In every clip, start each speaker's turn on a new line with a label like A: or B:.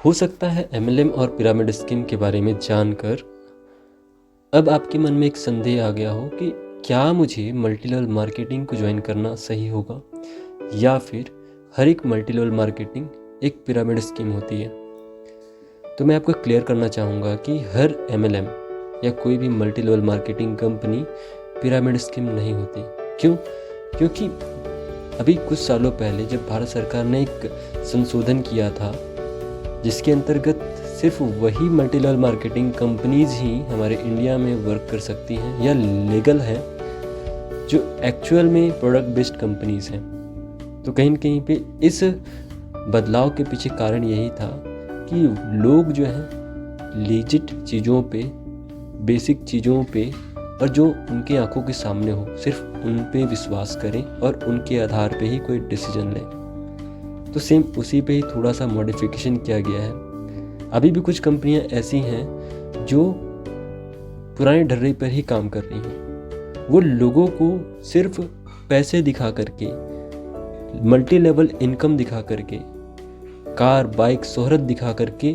A: हो सकता है एमएलएम और पिरामिड स्कीम के बारे में जानकर अब आपके मन में एक संदेह आ गया हो कि क्या मुझे मल्टी लेवल मार्केटिंग को ज्वाइन करना सही होगा या फिर हर एक मल्टी लेवल मार्केटिंग एक पिरामिड स्कीम होती है। तो मैं आपको क्लियर करना चाहूँगा कि हर एमएलएम या कोई भी multi level marketing company pyramid scheme नहीं होती। क्यों? क्योंकि अभी कुछ सालों पहले जब भारत सरकार ने एक संशोधन किया था जिसके अंतर्गत सिर्फ वही मल्टी लेवल मार्केटिंग कंपनीज ही हमारे इंडिया में वर्क कर सकती हैं या लीगल है जो एक्चुअल में प्रोडक्ट बेस्ड कंपनीज हैं। तो कहीं न कहीं पे इस बदलाव के पीछे कारण यही था कि लोग जो हैं लीजिट चीज़ों पे, बेसिक चीज़ों पे और जो उनके आंखों के सामने हो सिर्फ उन पे विश्वास करें और उनके आधार पे ही कोई डिसीजन लें। तो सेम उसी पे ही थोड़ा सा मॉडिफिकेशन किया गया है। अभी भी कुछ कंपनियां ऐसी हैं जो पुराने ढर्रे पर ही काम कर रही हैं। वो लोगों को सिर्फ पैसे दिखा करके, मल्टी लेवल इनकम दिखा करके, कार बाइक शोहरत दिखा करके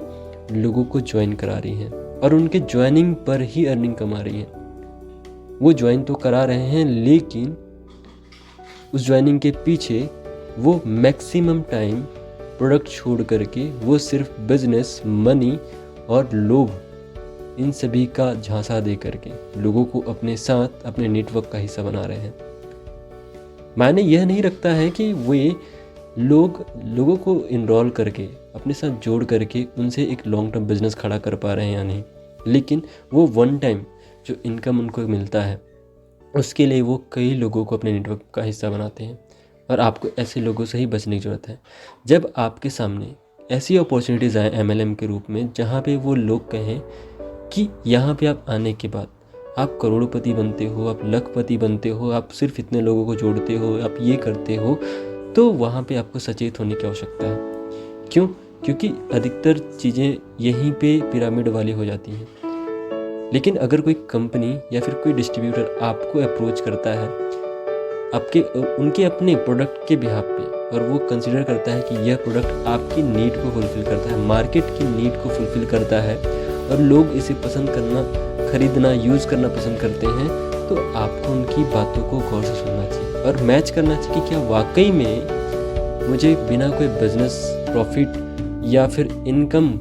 A: लोगों को ज्वाइन करा रही हैं और उनके ज्वाइनिंग पर ही अर्निंग कमा रही हैं। वो ज्वाइन तो करा रहे हैं लेकिन उस ज्वाइनिंग के पीछे वो मैक्सिमम टाइम प्रोडक्ट छोड़ करके वो सिर्फ बिजनेस, मनी और लोभ इन सभी का झांसा दे करके लोगों को अपने साथ, अपने नेटवर्क का हिस्सा बना रहे हैं। मायने यह नहीं रखता है कि वे लोगों को इनरोल करके, अपने साथ जोड़ करके उनसे एक लॉन्ग टर्म बिजनेस खड़ा कर पा रहे हैं या नहीं, लेकिन वो वन टाइम जो इनकम उनको मिलता है उसके लिए वो कई लोगों को अपने नेटवर्क का हिस्सा बनाते हैं। और आपको ऐसे लोगों से ही बचने की ज़रूरत है। जब आपके सामने ऐसी अपॉर्चुनिटीज़ आए एमएलएम के रूप में जहाँ पे वो लोग कहें कि यहाँ पे आप आने के बाद आप करोड़पति बनते हो, आप लखपति बनते हो, आप सिर्फ इतने लोगों को जोड़ते हो, आप ये करते हो, तो वहाँ पे आपको सचेत होने की आवश्यकता है। क्यों? क्योंकि अधिकतर चीज़ें यहीं पे पिरामिड वाली हो जाती हैं। लेकिन अगर कोई कंपनी या फिर कोई डिस्ट्रीब्यूटर आपको अप्रोच करता है उनके अपने प्रोडक्ट के बिहाफ पे और वो कंसिडर करता है कि यह प्रोडक्ट आपकी नीड को फुलफ़िल करता है, मार्केट की नीड को फुलफ़िल करता है और लोग इसे पसंद करना, खरीदना, यूज़ करना पसंद करते हैं, तो आपको उनकी बातों को गौर से सुनना चाहिए और मैच करना चाहिए कि क्या वाकई में मुझे बिना कोई बिजनेस प्रॉफिट या फिर इनकम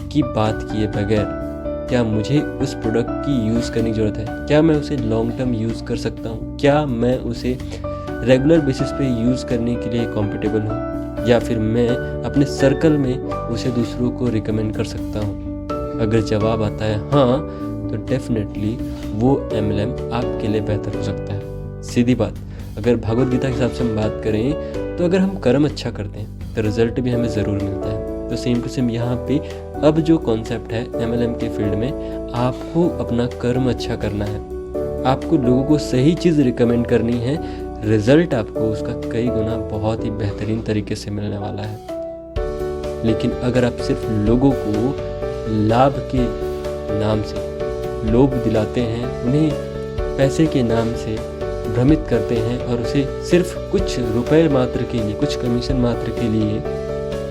A: की बात किए बगैर क्या मुझे उस प्रोडक्ट की यूज़ करने की ज़रूरत है, क्या मैं उसे लॉन्ग टर्म यूज़ कर सकता हूँ, क्या मैं उसे रेगुलर बेसिस पे यूज़ करने के लिए कंफर्टेबल हूँ या फिर मैं अपने सर्कल में उसे दूसरों को रिकमेंड कर सकता हूँ। अगर जवाब आता है हाँ, तो डेफिनेटली वो एमएलएम आपके लिए बेहतर हो सकता है। सीधी बात, अगर भागवत गीता के हिसाब से हम बात करें तो अगर हम कर्म अच्छा करते हैं तो रिजल्ट भी हमें ज़रूर मिलता है। तो सेम टू सेम यहाँ पे अब जो कॉन्सेप्ट है एमएलएम के फील्ड में, आपको अपना कर्म अच्छा करना है, आपको लोगों को सही चीज़ रिकमेंड करनी है, रिजल्ट आपको उसका कई गुना बहुत ही बेहतरीन तरीके से मिलने वाला है। लेकिन अगर आप सिर्फ लोगों को लाभ के नाम से लोभ दिलाते हैं, उन्हें पैसे के नाम से भ्रमित करते हैं और उसे सिर्फ कुछ रुपए मात्र के लिए, कुछ कमीशन मात्र के लिए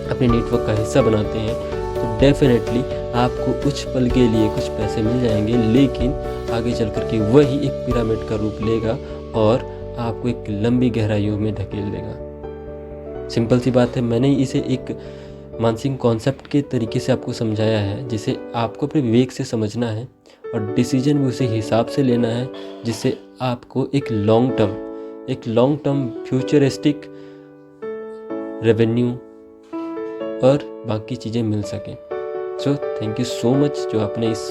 A: अपने नेटवर्क का हिस्सा बनाते हैं, तो डेफिनेटली आपको कुछ पल के लिए कुछ पैसे मिल जाएंगे, लेकिन आगे चल कर के वही एक पिरामिड का रूप लेगा और आपको एक लंबी गहराइयों में ढकेल देगा। सिंपल सी बात है, मैंने इसे एक मानसिक कॉन्सेप्ट के तरीके से आपको समझाया है जिसे आपको अपने विवेक से समझना है और डिसीजन भी उसी हिसाब से लेना है जिससे आपको एक लॉन्ग टर्म फ्यूचरिस्टिक रेवेन्यू और बाकी चीज़ें मिल सकें। सो थैंक यू सो मच जो आपने इस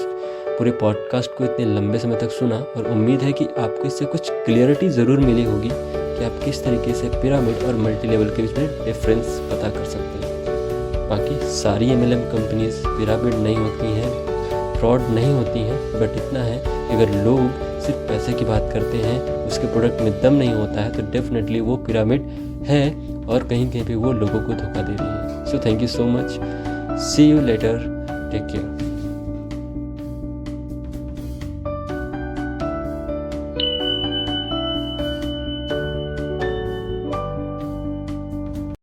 A: पूरे पॉडकास्ट को इतने लंबे समय तक सुना और उम्मीद है कि आपको इससे कुछ क्लियरिटी ज़रूर मिली होगी कि आप किस तरीके से पिरामिड और मल्टी लेवल के बीच में डिफरेंस पता कर सकते हैं। बाकी सारी एमएलएम कंपनीज पिरामिड नहीं होती हैं, फ्रॉड नहीं होती हैं, बट इतना है कि अगर लोग सिर्फ पैसे की बात करते हैं, उसके प्रोडक्ट में दम नहीं होता है, तो डेफिनेटली वो पिरामिड है और कहीं कहीं पे वो लोगों को धोखा दे रही है। So thank you so much, see you later, take care.